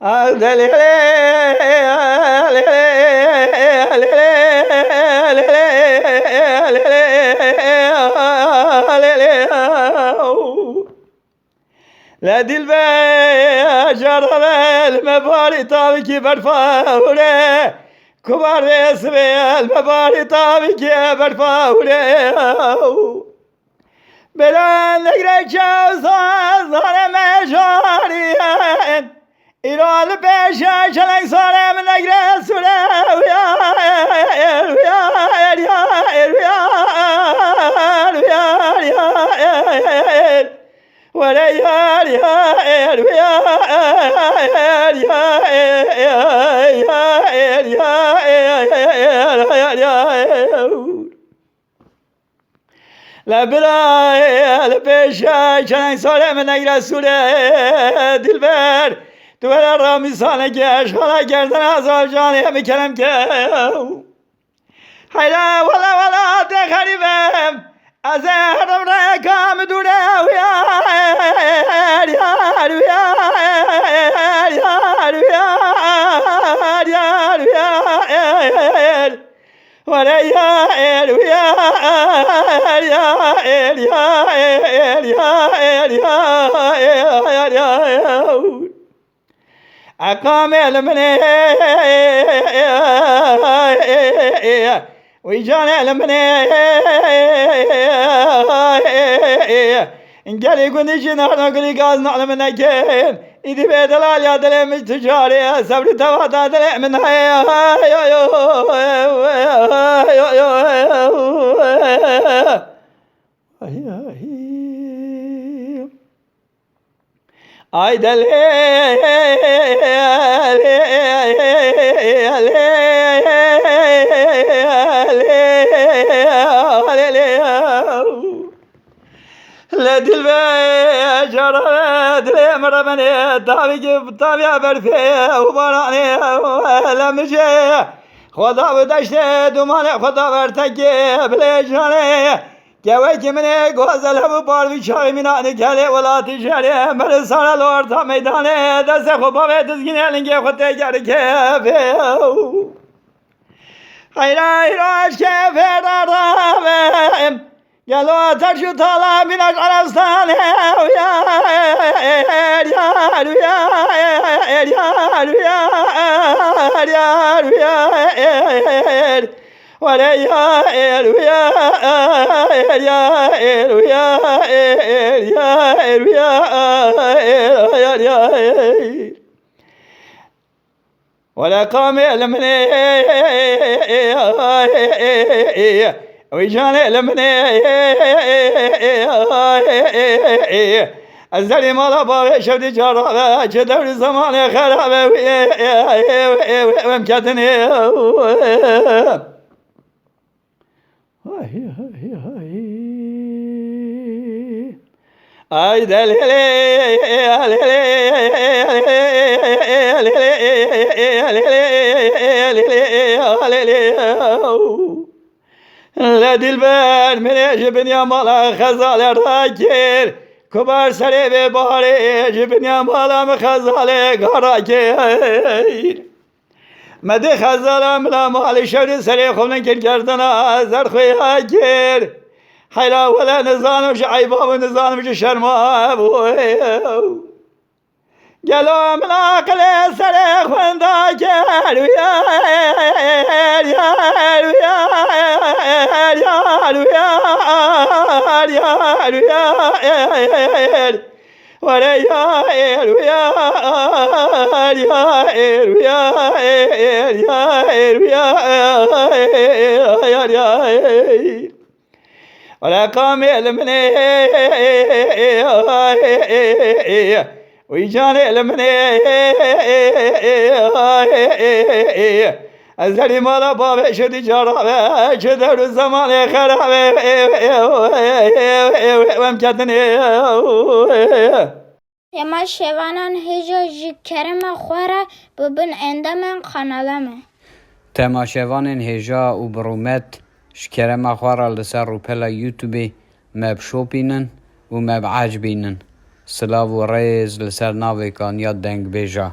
لا دلبر المباري طابكي برفاوله كبار اسمي المباري طابكي برفاوله بلا نقرأ شاوزان ظلم جاريان إيران بيشا شلك صارم نقرأ سوله ولا يار يار لا بلا بيشا شلك صارم نقرأ سوله دلبر تو را میسانه گش حالا گردن از آجانه همی کنم که حیلا ولا تخریبم از هرم را کام دوره أقام المني ويجان المني إن قال يقول نجي نحن نقول قاز نعلم منكين إذا بيدلال يا دلم تجاري سبري تواتا دلم من ay deli لا دلبي جرى دلي مرمني طابع برفي وبراني لا مشي خدا بدشت دومانه خدا برتكي بلجاني جوای که منه گوزل هم باروی چای مینانی کله ولاتی شهره من سال لورتا میدانه دست خوبا به دزگینه لنگه خود تگر که ایراش که فردارم گلو آتش و تالا بیناش عرستانه ولا ولا قام لمني ويجاني لمني الزلي مالا بابي شفت جرابه كدور زمان خرابه ومكتني ay deli لا دلبر من جبن يا مالا خزال راكير كبار سري بباري جبن يا مالا مخزال راكير مدي خزال ملا مالي شوري سري خلن كن كردنا زر خويا كير حيلا ولا نزانمش عيبا ونزانمش شرما قالوا من عقل سري خوندا كير ولا قام يلمني ويجاني يلمني الزري مالا بابي شدي جرابه شدر الزمان خرابه ومكتني اما شوانان هجا جی کرم خوره ببن اندامن قنالمه تماشاوان هجا و برومت شکرم خواره لسر رو پلا یوتیوبی مب شوپینن و مب عجبینن سلاو و ریز لسر ناوی کان یاد دنگ بیجا